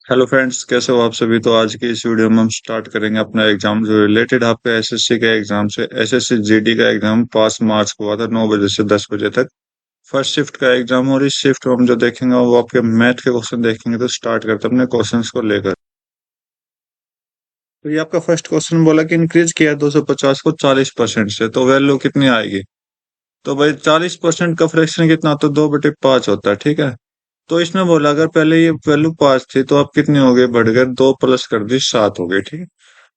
Hello friends, कैसे हो आप सभी। तो आज की इस वीडियो में हम स्टार्ट करेंगे अपना एग्जाम जो रिलेटेड आपके एसएससी के एग्जाम से। एसएससी जीडी का एग्जाम 5 मार्च को हुआ था, 9 बजे से 10 बजे तक। फर्स्ट शिफ्ट का एग्जाम, और इस शिफ्ट में हम जो देखेंगे वो आपके मैथ के क्वेश्चन देखेंगे। तो स्टार्ट करते हैं अपने क्वेश्चंस को लेकर। तो ये आपका फर्स्ट क्वेश्चन बोला कि इंक्रीज किया 250 को 40% से, तो वैल्यू कितनी आएगी। तो भाई 40% का फ्रैक्शन कितना होता है, 2/5 होता है, ठीक है। तो इसमें बोला अगर पहले ये वैल्यू 5 थी तो आप कितनी हो गई, बढ़कर 2 प्लस कर दी 7 हो गई, ठीक है।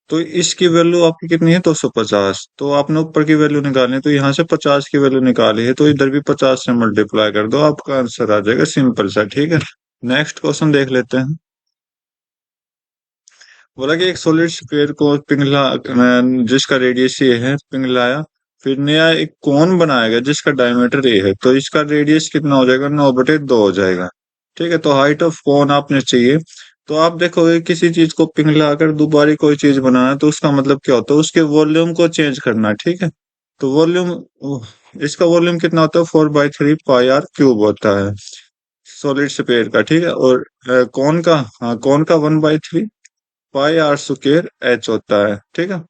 तो इसकी वैल्यू आपकी कितनी है, 250। तो आपने ऊपर की वैल्यू निकालनी है, तो यहाँ से 50 की वैल्यू निकाली है, तो इधर भी 50 से मल्टीप्लाई कर दो, आपका आंसर आ जाएगा। सिंपल सा, ठीक है। नेक्स्ट क्वेश्चन देख लेते हैं। बोला कि एक सॉलिड स्फीयर को पिघला, जिसका रेडियस ये है, पिघलाया, फिर नया एक कोन बनाया गया जिसका डायमीटर ये है, तो इसका रेडियस कितना हो जाएगा, 9/2 हो जाएगा, ठीक है। तो हाइट ऑफ कोन आपने चाहिए। तो आप देखोगे किसी चीज को पिघला कर दोबारा कोई चीज बनाना, तो उसका मतलब क्या होता है, उसके वॉल्यूम को चेंज करना, ठीक है। तो वॉल्यूम, इसका वॉल्यूम कितना होता है, 4/3 पाई r क्यूब होता है सॉलिड स्फीयर का, ठीक है। और कौन का, हाँ कौन का 1/3 पाई r स्क्वेयर h होता है, ठीक है।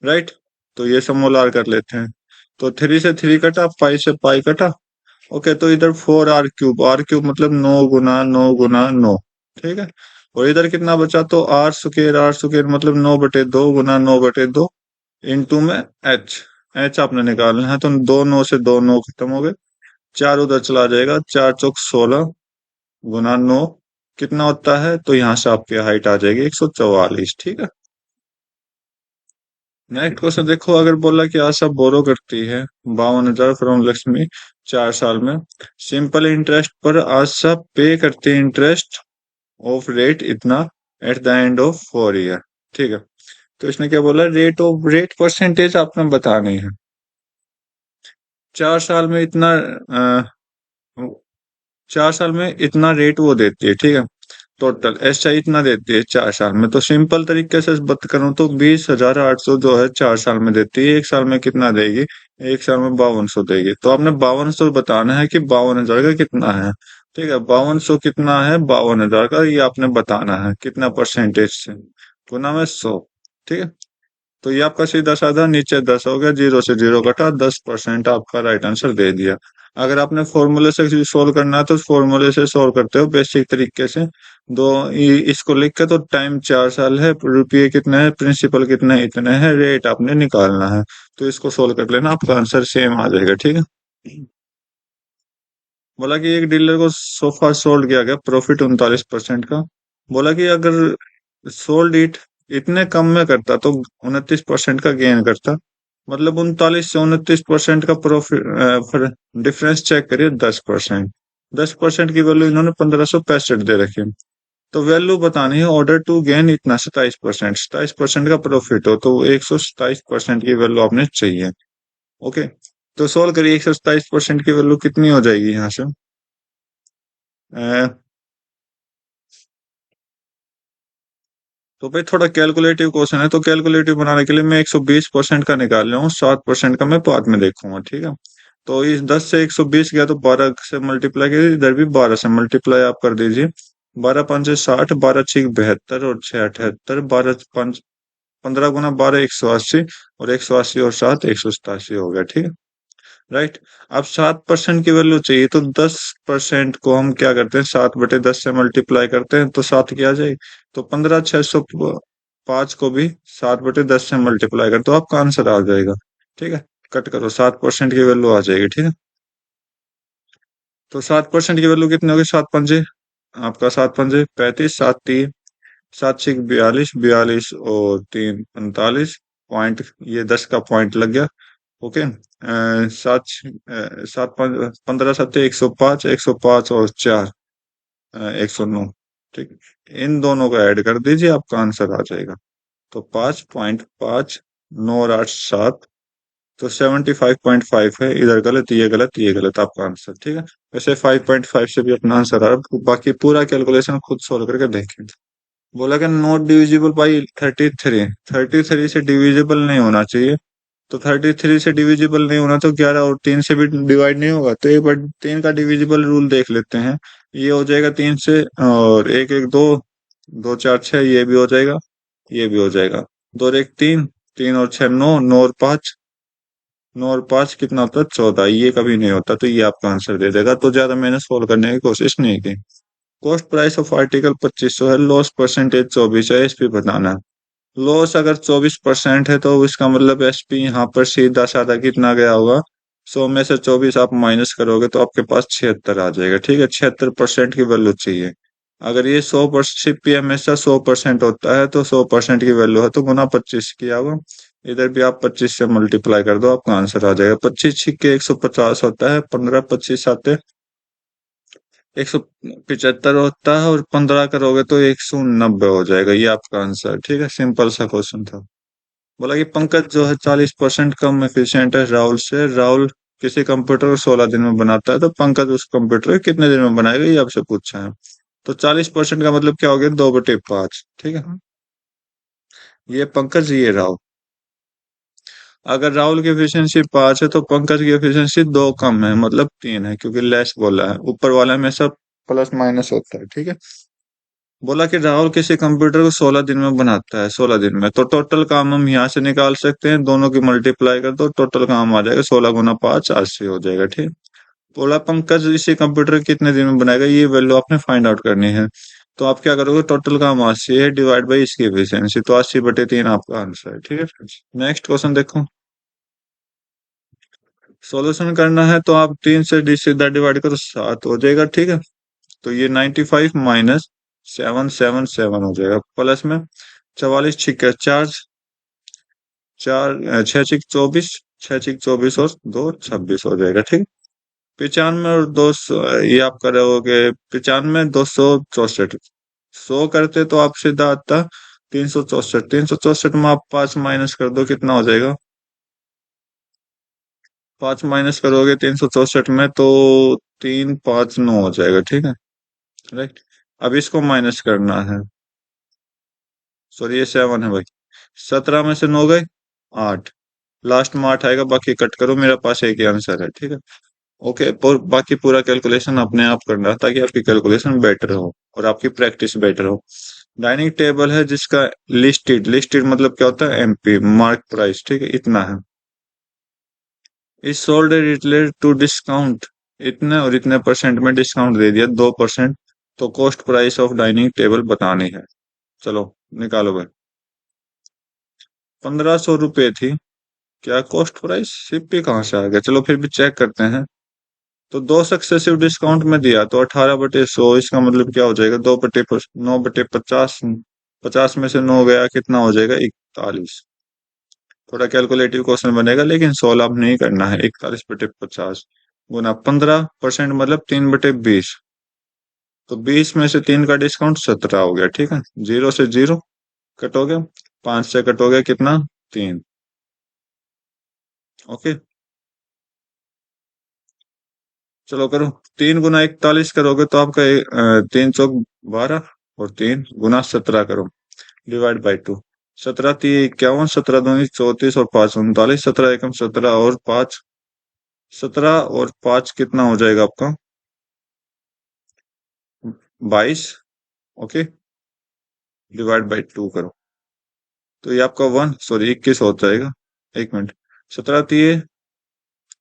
राइट। तो ये सब मोलार कर लेते हैं। तो 3 से 3 कटा, पाई से पाई कटा। ओके, तो इधर 4r क्यूब, r क्यूब मतलब 9 गुना 9 गुना 9, ठीक है। और इधर कितना बचा, तो r स्क्वेयर मतलब 9/2 गुना 9/2 इंटू में h। h आपने निकालना है, तो 2 9 से 2 9 खत्म हो गए, 4 उधर चला जाएगा, 4 चौक 16 गुना 9 कितना होता है, तो यहाँ से आपकी हाइट आ जाएगी 144, ठीक है। नेक्स्ट क्वेश्चन देखो, अगर बोला कि आशा बोरो करती है 52,000 फ्रॉम लक्ष्मी 4 साल में, सिंपल इंटरेस्ट पर आशा पे करती है इंटरेस्ट ऑफ रेट इतना at the end of 4 year, ठीक है। तो इसने क्या बोला, रेट परसेंटेज आपने बतानी है। 4 साल में इतना, 4 साल में इतना रेट वो देती है, ठीक है। टोटल ऐसा इतना देती है 4 साल में। तो सिंपल तरीके से बात करूं तो 20,800 जो है 4 साल में देती है, 1 साल में कितना देगी, 1 साल में 5200 देगी। तो आपने 5200 बताना है कि 52,000 का कितना है, ठीक है। 5200 कितना है, 52,000 का, ये आपने बताना है कितना परसेंटेज से, गुना में 100, ठीक है। तो ये आपका सीधा साधा नीचे 10 हो गया, 0 से 0 कटा, 10% आपका राइट आंसर दे दिया। अगर आपने फॉर्मूले से सोल्व करना है तो फॉर्मूले से सोल्व करते हो बेसिक तरीके से। इसको लिख के, तो टाइम 4 साल है, रुपये कितने हैं, प्रिंसिपल कितने इतने हैं, रेट आपने निकालना है। तो इसको सोल्व कर लेना, आपका आंसर सेम आ जाएगा, ठीक है। बोला कि एक डीलर को सोफा सोल्ड किया गया, प्रॉफिट 39% का। बोला कि अगर सोल्ड इट इतने कम में करता तो 29% का गेन करता। मतलब 39 से 29% का प्रॉफिट डिफरेंस चेक करिए, 10%। 10% की वैल्यू इन्होंने 1565 दे रखी है। तो वैल्यू बतानी है, ऑर्डर टू गेन इतना 27%, 27% का प्रॉफिट हो तो 127% की वैल्यू आपने चाहिए। ओके, तो सोल्व करिए, 127% की वैल्यू कितनी हो जाएगी यहाँ से। तो भाई थोड़ा कैलकुलेटिव क्वेश्चन है, तो कैलकुलेटिव बनाने के लिए मैं 120% का निकाल रहा हूँ, 7% का मैं बाद में देखूंगा, ठीक है। तो इस 10 से 120 गया, तो 12 से मल्टीप्लाई कीजिए, इधर भी 12 से मल्टीप्लाई आप कर दीजिए। 12 5 60, 12 6 72 और 6 78, 12 15 गुना 12 180, और 180 और 7 187 हो गया, ठीक है। राइट। अब 7% की वैल्यू चाहिए, तो 10% को हम क्या करते हैं, 7/10 से मल्टीप्लाई करते हैं, तो 7 की आ जाएगी। तो 15,605 को भी 7/10 से मल्टीप्लाई कर, तो आपका आंसर आ जाएगा, ठीक है। कट करो, 7% की वैल्यू आ जाएगी, ठीक है। तो 7% की वैल्यू कितनी होगी, 7 पंजे, आपका 7 पंजे 35, 7 3, 7 6 42, 42 और 3 45 पॉइंट, ये 10 का पॉइंट लग गया। ओके, 7 7 15 7 105, 105 और 4 109, ठीक। इन दोनों को ऐड कर दीजिए, आपका आंसर आ जाएगा। तो 5.5 9 और 8 7, तो 75.5 है। इधर गलत, ये गलत, ये गलत, आपका आंसर, ठीक है। वैसे 5.5 से भी अपना आंसर आ रहा है, बाकी पूरा कैलकुलेशन खुद सोल्व करके देखें। बोला कि नॉट डिविजिबल बाई 33, 33 से डिविजिबल नहीं होना चाहिए। तो 33 से डिविजिबल नहीं होना, तो 11 और 3 से भी डिवाइड नहीं होगा, तो एक बार 3 का डिविजिबल रूल देख लेते हैं। ये हो जाएगा 3 से, और 1 1 2, दो चार छह, ये भी हो जाएगा, ये भी हो जाएगा। दो और एक तीन, तीन और छह नौ, नौ और पाँच, नौ और पाँच कितना होता है 14, ये कभी नहीं होता, तो ये आपका आंसर दे देगा। तो ज्यादा मैंने सोल्व करने की कोशिश नहीं की। कॉस्ट प्राइस ऑफ आर्टिकल 2500 है, लॉस परसेंटेज 24 है, एसपी बताना है। लॉस अगर 24% है तो इसका मतलब एसपी यहाँ पर सीधा साधा कितना गया होगा, 100 में से 24 आप माइनस करोगे तो आपके पास 76 आ जाएगा। ठीक है, 76% की वैल्यू चाहिए। अगर ये 100% सीपी हमेशा 100% होता है, तो 100% की वैल्यू है तो गुना 25 किया होगा। इधर भी आप 25 से मल्टीप्लाई कर दो, आपका आंसर आ जाएगा। 25 छिक्के 150 होता है, 15 25 आते 175 होता है, और 15 करोगे तो 190 हो जाएगा। ये आपका आंसर। ठीक है, सिंपल सा क्वेश्चन था। बोला कि पंकज जो है 40% कम एफिशिएंट है राहुल से। राहुल किसी कंप्यूटर को 16 दिन में बनाता है, तो पंकज उस कंप्यूटर को कितने दिन में बनाएगा, ये आपसे पूछा है। तो 40% का मतलब क्या हो गया, 2/5। ठीक है, ये पंकज, ये राहुल। अगर राहुल की एफिशिएंसी 5 है तो पंकज की एफिशिएंसी 2 कम है, मतलब 3 है, क्योंकि लेस बोला है। ऊपर वाला में सब प्लस माइनस होता है। ठीक है, बोला कि राहुल किसी कंप्यूटर को 16 दिन में बनाता है, 16 दिन में। तो टोटल काम हम यहाँ से निकाल सकते हैं, दोनों की मल्टीप्लाई कर दो, टोटल काम आ जाएगा 16 गुना 5, 80 हो जाएगा। ठीक, बोला पंकज इसी कंप्यूटर कितने दिन में बनाएगा, ये वैल्यू आपने फाइंड आउट करनी है। तो आप क्या करोगे, टोटल काम 80 है डिवाइड बाई इसकी एफिशिएंसी, तो 80/3 आपका आंसर है। ठीक है फ्रेंड्स, नेक्स्ट क्वेश्चन देखो। सॉल्यूशन करना है तो आप 3 से सीधा डिवाइड करो, 7 हो जाएगा। ठीक है, तो ये 95 माइनस 777 हो जाएगा, प्लस में 44 छिक्के चार, चार छह छिक 24, छह छिक 24 और दो 26 हो जाएगा। ठीक, 95 और 200, ये आप करोगे 95 264, 100 करते तो आप सीधा आता 364, 364 में आप 5 माइनस कर दो, कितना हो जाएगा, 5 माइनस करोगे 364 में तो 359 हो जाएगा। ठीक है, राइट। अब इसको माइनस करना है, सॉरी ये 7 है भाई। 17 में से 9 गए 8, लास्ट में 8 आएगा, बाकी कट करो, मेरे पास एक ही आंसर है। ठीक है, ओके। और बाकी पूरा कैलकुलेशन अपने आप करना है, ताकि आपकी कैलकुलेशन बेटर हो और आपकी प्रैक्टिस बेटर हो। डाइनिंग टेबल है जिसका लिस्टेड, लिस्टेड मतलब क्या होता है, एमपी मार्क प्राइस। ठीक है, इतना है। इस सोल्ड रिलेटेड टू डिस्काउंट, इतने और इतने परसेंट में डिस्काउंट दे दिया, 2%। तो cost price of dining table बतानी है। चलो निकालो भाई। 1500 रुपये थी, क्या कॉस्ट प्राइस, सीपी कहाँ से आ गया, चलो फिर भी चेक करते हैं। तो दो सक्सेसिव डिस्काउंट में दिया, तो 18/100, इसका मतलब क्या हो जाएगा, 9/50। 50 में से 9 गया, कितना हो जाएगा, 41। थोड़ा कैलकुलेटिव क्वेश्चन बनेगा, लेकिन सोल्व आप नहीं करना है। 41/50 गुना 15% मतलब 3/20। तो 20 में से 3 का डिस्काउंट 17 हो गया। ठीक है, 0 से 0 कट हो गया, 5 से कट हो गया, कितना, 3। ओके, चलो करो। 3 गुना 41 करोगे तो आपका 3 चौक 12, और 3 गुना 17 करो, डिवाइड बाई 2। 17×3 = 51, 17×2 = 34 और 5 × 39, 17×1 = 17 और 5, 17 और 5 कितना हो जाएगा आपका, 22। ओके, डिवाइड बाई 2 करो, तो ये आपका 21 हो जाएगा। एक मिनट, 17×3 =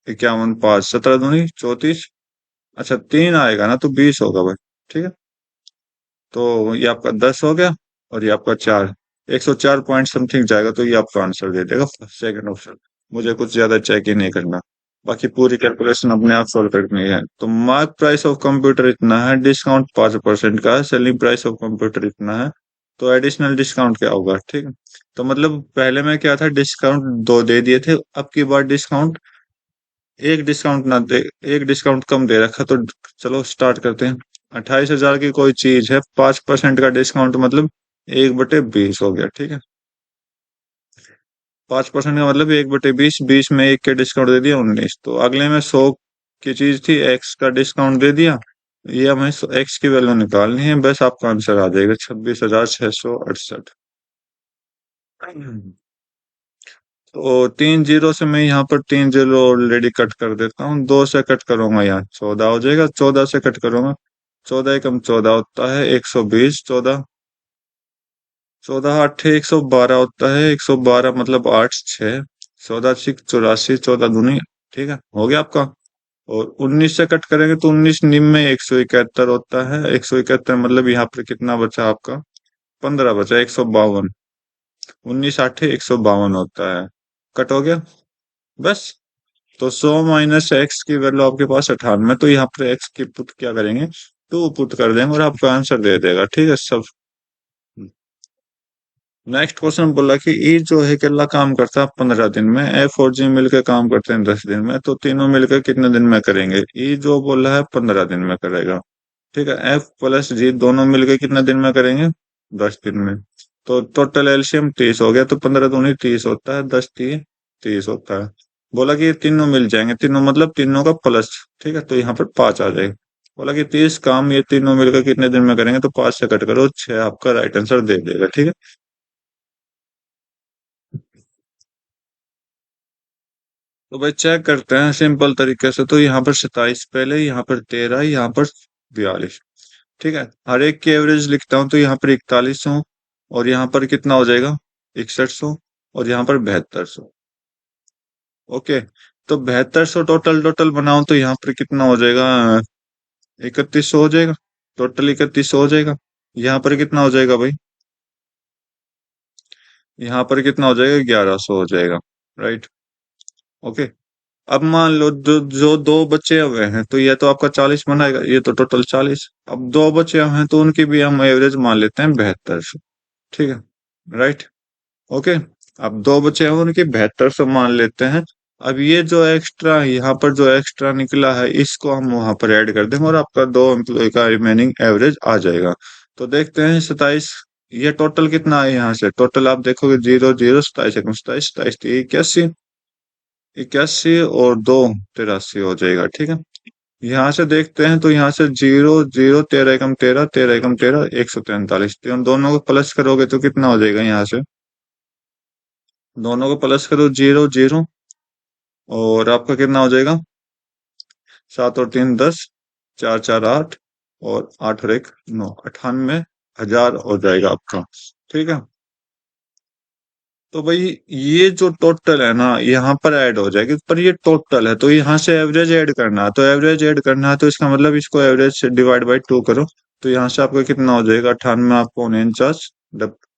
51, 5, 17×2 = 34। अच्छा 3 आएगा ना, तो 20 होगा भाई। ठीक है, तो ये आपका 10 हो गया, और ये आपका 4, 104 पॉइंट समथिंग जाएगा, तो ये आपका आंसर दे देगा सेकंड ऑप्शन। मुझे कुछ ज्यादा चेक ही नहीं करना, बाकी पूरी कैलकुलेशन अपने आप सॉल्व करनी है। तो मार्क प्राइस ऑफ कंप्यूटर इतना है, डिस्काउंट 5% का है, सेलिंग प्राइस ऑफ कंप्यूटर इतना है, तो एडिशनल डिस्काउंट क्या होगा। ठीक है, तो मतलब पहले में क्या था, डिस्काउंट दो दे दिए थे, अब की बार डिस्काउंट एक डिस्काउंट ना दे, एक डिस्काउंट कम दे रखा। तो चलो स्टार्ट करते हैं। 28,000 की कोई चीज है, 5% का डिस्काउंट मतलब 1/20 हो गया। ठीक है, 5% का मतलब 1/20, 20 में एक के डिस्काउंट दे दिया, 19। तो अगले में 100 की चीज थी, एक्स का डिस्काउंट दे दिया। ये हमें एक्स की वैल्यू निकालनी है, बस आपका आंसर आ जाएगा 26,668। तो 3 जीरो से मैं यहाँ पर 3 जीरो ऑलरेडी कट कर देता हूँ, 2 से कट करूंगा, यहाँ 14 हो जाएगा, 14 से कट करूंगा, 14 एकम 14 होता है 120, 14 14 8 112 होता है, 112 मतलब 8 6, 14 6 84, 14 दूनी, ठीक है, हो गया आपका। और 19 से कट करेंगे तो 19 निम में 171 होता है, 171 मतलब यहाँ पर कितना बचा आपका, 15 बचा, 152, 19 8 152 होता है, कट हो गया बस। तो 100 - x की वैल्यू आपके पास 98, तो यहाँ पर x की पुट क्या करेंगे, 2 पुट कर देंगे और आपका आंसर दे देगा, ठीक है सब। नेक्स्ट क्वेश्चन बोला कि ई जो है केला काम करता है 15 दिन में, एफ और जी मिलकर काम करते हैं 10 दिन में, तो तीनों मिलकर कितने दिन में करेंगे। ई जो बोला है 15 दिन में करेगा, ठीक है। एफ प्लस जी दोनों मिलकर कितने दिन में करेंगे, 10 दिन में। तो टोटल एलसीएम 30 हो गया, तो 15 दूनी 30 होता है, 10 30 होता है। बोला कि ये तीनों मिल जाएंगे, तीनों मतलब तीनों का प्लस, ठीक है, तो यहाँ पर 5 आ जाएगा। बोला कि 30 काम ये तीनों मिलकर कितने दिन में करेंगे, तो 5 से कट करो 6, आपका राइट आंसर दे देगा, ठीक है। तो भाई चेक करते हैं सिंपल तरीके से, तो यहाँ पर 27 पहले, यहाँ पर 13, यहाँ पर 42, ठीक है। हर एक की एवरेज लिखता हूँ, तो यहाँ पर 4100, और यहाँ पर कितना हो जाएगा, 6100, और यहाँ पर 7200। ओके, तो 7200 टोटल टोटल बनाओ तो यहाँ पर कितना हो जाएगा, 3100 हो जाएगा, टोटल 3100 हो जाएगा। यहाँ पर कितना हो जाएगा भाई, यहाँ पर कितना हो जाएगा, 1100 हो जाएगा, राइट। ओके, अब मान लो जो दो बचे हुए हैं, तो ये तो आपका 40 बनाएगा, ये तो टोटल 40। अब दो बचे हुए हैं तो उनकी भी हम एवरेज मान लेते हैं 7200, ठीक है, राइट। ओके, अब दो बचे हैं उनकी 7200 मान लेते हैं। अब ये जो एक्स्ट्रा यहाँ पर जो एक्स्ट्रा निकला है, इसको हम वहां पर ऐड कर देंगे और आपका दो एम्प्लॉय का रिमेनिंग एवरेज आ जाएगा। तो देखते हैं 27, ये टोटल कितना है, यहाँ से टोटल आप देखोगे 0 0 27 27 27 81, 81 और दो 83 हो जाएगा, ठीक है। यहाँ से देखते हैं तो यहाँ से 0 0, 13 एकम 13, 13 एकम 13, 143, तो हम दोनों को प्लस करोगे तो कितना हो जाएगा, यहाँ से दोनों को प्लस करो 0 0, और आपका कितना हो जाएगा, 7 और 3 10, 4 4 8, और 8 और 1 9, 98,000 हो जाएगा आपका, ठीक है। तो भाई ये जो टोटल है ना यहाँ पर ऐड हो जाएगी, पर ये टोटल है तो यहाँ से एवरेज ऐड करना है, तो एवरेज ऐड करना है तो इसका मतलब इसको एवरेज से डिवाइड बाई 2 करो, तो यहाँ से आपका कितना हो जाएगा, 98 आपको 49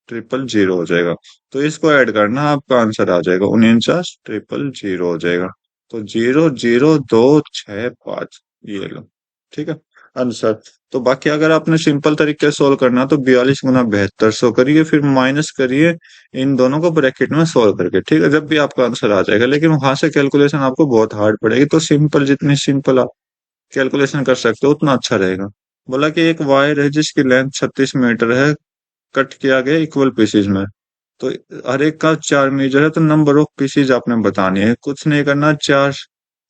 ट्रिपल जीरो हो जाएगा। तो इसको ऐड करना, आपका आंसर आ जाएगा 49 ट्रिपल जीरो हो जाएगा। तो 0 0 2 6 5, ये लो, ठीक है आंसर। तो बाकी अगर आपने सिंपल तरीके से सोल्व करना तो 42 × 7200 करिए, फिर माइनस करिए इन दोनों को ब्रैकेट में सोल्व करके, ठीक है, जब भी आपका आंसर आ जाएगा। लेकिन वहां से कैलकुलेशन आपको बहुत हार्ड पड़ेगी, तो सिंपल, जितनी सिंपल आप कैलकुलेशन कर सकते हो उतना अच्छा रहेगा। बोला कि एक वायर है जिसकी लेंथ 36 मीटर है, कट किया गया इक्वल पीसेज में, तो हर एक का 4 मीटर है, तो नंबर ऑफ पीसेज आपने बतानी है, कुछ नहीं करना,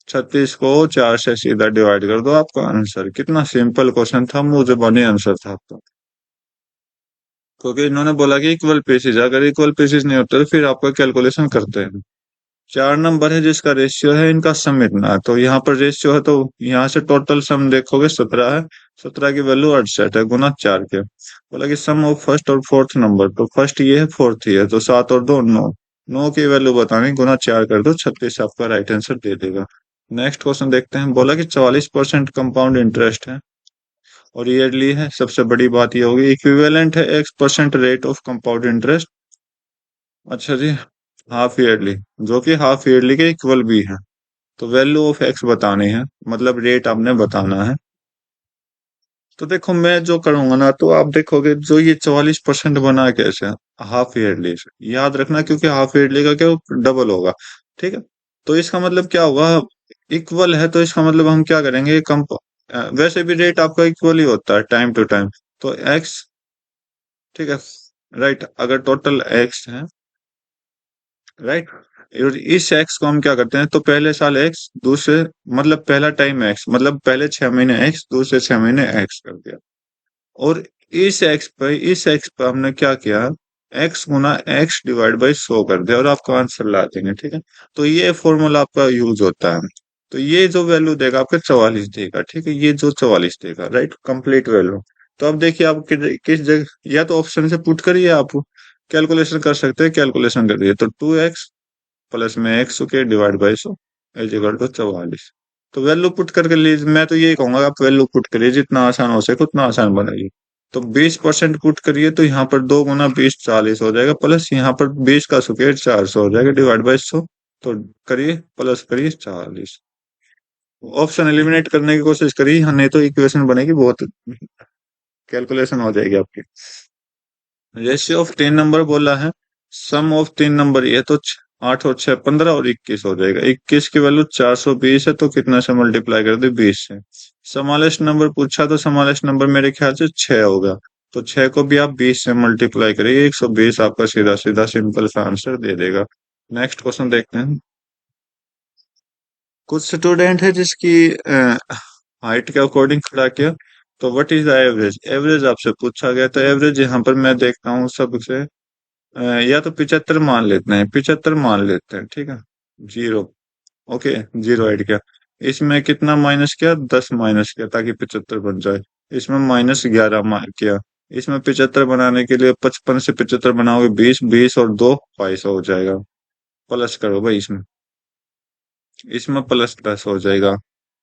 36 को 4 से सीधा डिवाइड कर दो, आपका आंसर। कितना सिंपल क्वेश्चन था, मुझे बने आंसर था आपका। क्योंकि इन्होंने बोला कि इक्वल पीसेज, अगर इक्वल पीसेज नहीं होते तो फिर आपका कैलकुलेशन करते हैं। 4 नंबर है जिसका रेशियो है, इनका सम इतना है, तो यहाँ पर रेशियो है, तो यहाँ से टोटल सम देखोगे 17 है, 17 की वैल्यू 68 है गुना 4 के। बोला कि सम ऑफ फर्स्ट और फोर्थ नंबर, तो फर्स्ट ये है फोर्थ ये है, तो 7 और 2 9, 9 की वैल्यू बतानी, गुना 4 कर दो, 36 आपका राइट आंसर दे देगा। नेक्स्ट क्वेश्चन देखते हैं। बोला कि 44% कंपाउंड इंटरेस्ट है और ईयरली है, सबसे बड़ी बात ये होगी, इक्विवेलेंट है X% rate of compound interest. अच्छा जी, हाफ ईयरली, जो कि हाफ ईयरली के इक्वल भी है, तो वैल्यू ऑफ एक्स बतानी है, मतलब रेट आपने बताना है। तो देखो मैं जो करूंगा ना, तो आप देखोगे जो ये 44% बना कैसे, हाफ ईयरली से याद रखना, क्योंकि हाफ ईयरली का क्या डबल होगा, ठीक है। तो इसका मतलब क्या होगा, इक्वल है, तो इसका मतलब हम क्या करेंगे, कम, वैसे भी रेट आपका इक्वल ही होता है टाइम टू टाइम, तो एक्स, ठीक है, राइट। अगर टोटल एक्स है, राइट, और इस एक्स को हम क्या करते हैं, तो पहले साल एक्स, दूसरे मतलब पहला टाइम एक्स, मतलब पहले 6 महीने एक्स, दूसरे 6 महीने एक्स कर दिया, और इस एक्स पे हमने क्या किया, x Guna x divide by 100 कर दिया, और आपका आंसर ला देंगे, ठीक है। तो ये फॉर्मूला आपका यूज होता है। तो ये जो वैल्यू देगा आपका 44 देगा, ठीक है, ये जो 44 देगा, राइट, कंप्लीट वैल्यू। तो अब देखिए आप किस जगह, या तो ऑप्शन से पुट करिए आप, कैलकुलेशन कर सकते हैं, कैलकुलेशन कर दिए तो 2x प्लस में एक्स के divide by 100 is equal to 44। तो वैल्यू पुट करके लीजिए, मैं तो यही कहूंगा आप वैल्यू पुट करिए, जितना आसान हो सके उतना आसान बनाइए। तो 20% पुट करिए तो यहाँ पर 2 गुना 20 40 हो जाएगा, प्लस यहाँ पर 20 का स्क्वायर 400 हो जाएगा डिवाइड बाई 100। तो करिए प्लस करिए 40। ऑप्शन एलिमिनेट करने की कोशिश करिए, हाँ नहीं तो इक्वेशन बनेगी बहुत, कैलकुलेशन हो जाएगी आपकी। रेशियो ऑफ 3 नंबर बोला है, सम ऑफ 3 नंबर ये तो 8 और 6 15 और 21 हो जाएगा। 21 की वैल्यू 420 है तो कितना से मल्टीप्लाई कर दे 20 से। स्मॉलेस्ट नंबर पूछा तो स्मॉलेस्ट नंबर मेरे ख्याल से 6 होगा, तो 6 को भी आप 20 से मल्टीप्लाई करिए, 120 आपका सीधा सीधा सिंपल सा आंसर दे देगा। नेक्स्ट क्वेश्चन देखते हैं। कुछ स्टूडेंट है जिसकी हाइट के अकॉर्डिंग खड़ा किया, तो what is the average, average आपसे पूछा गया, तो एवरेज यहाँ पर मैं देखता हूँ सबसे या तो 75 मान लेते हैं, 75 मान लेते हैं, ठीक है। जीरो, ओके, जीरो ऐड किया, इसमें कितना माइनस किया 10 माइनस किया ताकि 75 बन जाए, इसमें -11 किया, इसमें 75 बनाने के लिए 55 से 75 बनाओगे 20, 20 और 2 22 हो जाएगा। प्लस करो भाई, इसमें इसमें प्लस प्लस हो जाएगा,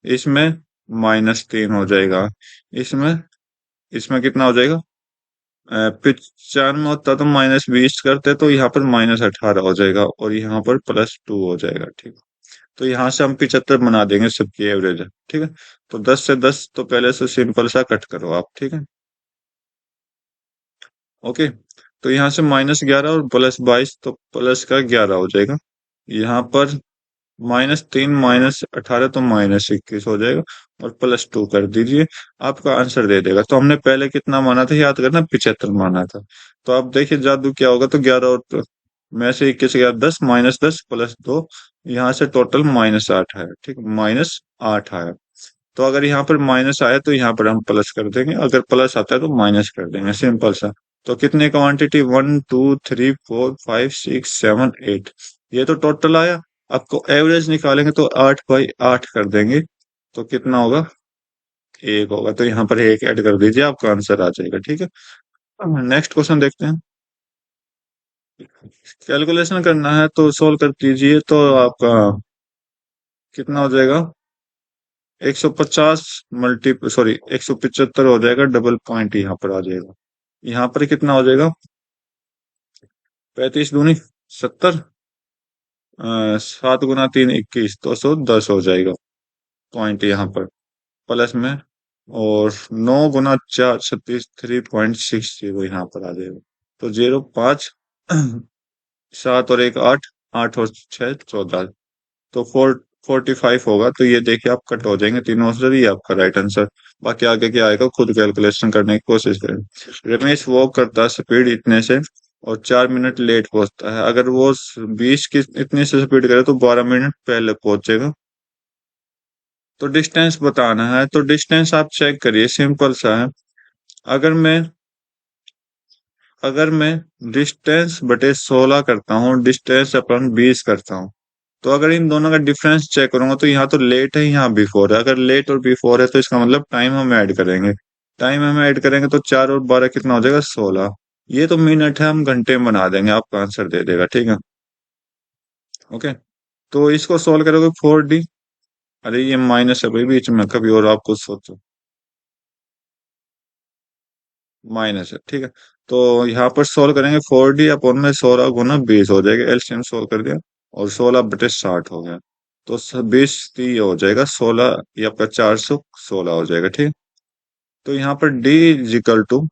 इसमें -3 हो जाएगा, इसमें इसमें कितना हो जाएगा 95 होता तो -20 करते तो यहाँ पर -18 हो जाएगा और यहाँ पर +2 हो जाएगा, ठीक है। तो यहाँ से हम 75 बना देंगे, सबकी एवरेज है, ठीक है। तो 10 से 10 तो पहले से सिंपल सा कट करो आप, ठीक है, ओके। तो यहाँ से -11 और +22 तो प्लस का 11 हो जाएगा, यहाँ पर -3 -18 तो -21 हो जाएगा और +2 कर दीजिए, आपका आंसर दे देगा। तो हमने पहले कितना माना था याद करना, 75 माना था। तो अब देखिए जादू क्या होगा, तो 11 और में से 21 गया 10 -10 +2, यहाँ से टोटल -8 है, ठीक, -8 आया। तो अगर यहाँ पर माइनस आया तो यहाँ पर हम प्लस कर देंगे, अगर प्लस आता है तो माइनस कर देंगे, सिंपल सा। तो कितने क्वांटिटी 1 2 3 4 5 6 7 8, ये तो टोटल आया। आपको एवरेज निकालेंगे तो 8/8 कर देंगे, तो कितना होगा 1 होगा, तो यहाँ पर 1 ऐड कर दीजिए, आपका आंसर आ जाएगा, ठीक है। नेक्स्ट क्वेश्चन देखते हैं। कैलकुलेशन करना है तो सोल्व कर दीजिए, तो आपका कितना हो जाएगा 150 सॉरी 175 हो जाएगा, डबल पॉइंट यहाँ पर आ जाएगा। यहाँ पर कितना हो जाएगा 35 दूनी 70, 7 गुना 3 21 तो 110 हो जाएगा पॉइंट यहाँ पर प्लस में, और 9 गुना 4 36 3.60 यहाँ पर आ जाएगा। तो 0 5 7 और 1 8, 8 और 6 14, तो 45 होगा। तो ये देखिए आप कट हो जाएंगे तीनों आंसर, ये आपका राइट आंसर। बाकी आगे क्या आएगा खुद कैलकुलेशन करने की कोशिश करें। रमेश वॉक करता है स्पीड इतने से और 4 मिनट लेट पहुंचता है, अगर वो 20 की इतनी से स्पीड करे तो 12 मिनट पहले पहुंचेगा। तो डिस्टेंस बताना है, तो डिस्टेंस आप चेक करिए, सिंपल सा है। अगर मैं अगर मैं डिस्टेंस बटे 16 करता हूँ, डिस्टेंस अपन 20 करता हूँ, तो अगर इन दोनों का डिफरेंस चेक करूंगा तो यहाँ तो लेट है, यहाँ बिफोर है। अगर लेट और बिफोर है तो इसका मतलब टाइम हम ऐड करेंगे, टाइम हम ऐड करेंगे तो 4 और 12 कितना हो जाएगा 16। ये तो मिनट है, हम घंटे में बना देंगे, आपका आंसर दे देगा, ठीक है, ओके। तो इसको सोल्व करोगे 4D, अरे ये माइनस है भाई बीच में, कभी और आप कुछ सोचो, माइनस है, ठीक है। तो यहाँ पर सोल्व करेंगे 4D अपॉन में 16 गुना 20 हो जाएगा, एलसीएम सोल्व कर दिया और 16/60 हो गया, तो 20 हो जाएगा 16, ये आपका 416 हो जाएगा, ठीक है। तो यहाँ पर D इजिकल टू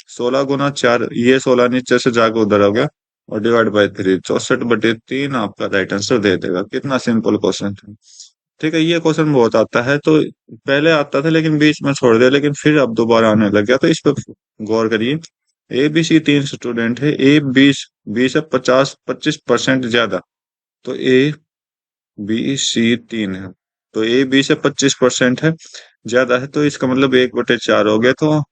16 गुना 4, ये 16 नीचे से जाके उधर हो गया और डिवाइड बाई 3, 64/3 आपका राइट आंसर दे देगा। कितना सिंपल क्वेश्चन था, ठीक है। ये क्वेश्चन बहुत आता है, तो पहले आता था लेकिन बीच में छोड़ दिया, लेकिन फिर अब दोबारा आने लग गया, तो इस पर गौर करिए। ABC 3 स्टूडेंट है, ए 20 है, 25% ज्यादा, तो ABC 3 है, तो A B से 25% है ज्यादा है, तो इसका मतलब 1/4 हो गया। तो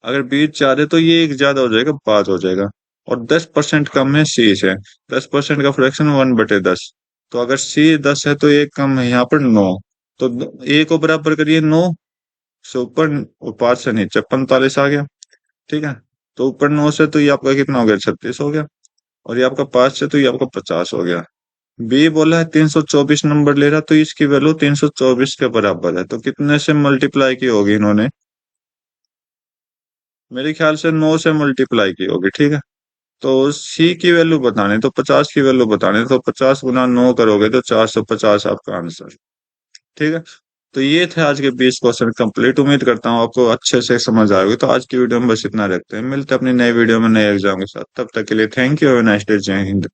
अगर 20 4 है तो ये एक ज्यादा हो जाएगा, 5 हो जाएगा, और 10% कम है C से, 10% का फ्रैक्शन 1/10, तो अगर C 10 है तो एक कम है यहाँ पर 9, तो A को बराबर करिए 9 से ऊपर और 5 से नीचे 45 आ गया, ठीक है। तो ऊपर 9 से तो ये आपका कितना हो गया, 36 हो गया। और ये आपका 5 से तो ये आपका 50 हो गया। बी बोला है 324 नंबर ले रहा, तो इसकी वैल्यू 324 के बराबर है, तो कितने से मल्टीप्लाई की होगी इन्होंने? मेरे ख्याल से 9 से मल्टीप्लाई की होगी, ठीक है। तो सी की वैल्यू बताने तो 50 की वैल्यू बताने, तो 50 गुना 9 करोगे तो 450 आपका आंसर। ठीक है। तो ये थे आज के 20 क्वेश्चन कंप्लीट। उम्मीद करता हूँ आपको अच्छे से समझ आएगी। तो आज की वीडियो में बस इतना रखते हैं, मिलते हैं अपनी नई वीडियो में नए एग्जाम के साथ। तब तक के लिए thank you, have a nice day, जय हिंद।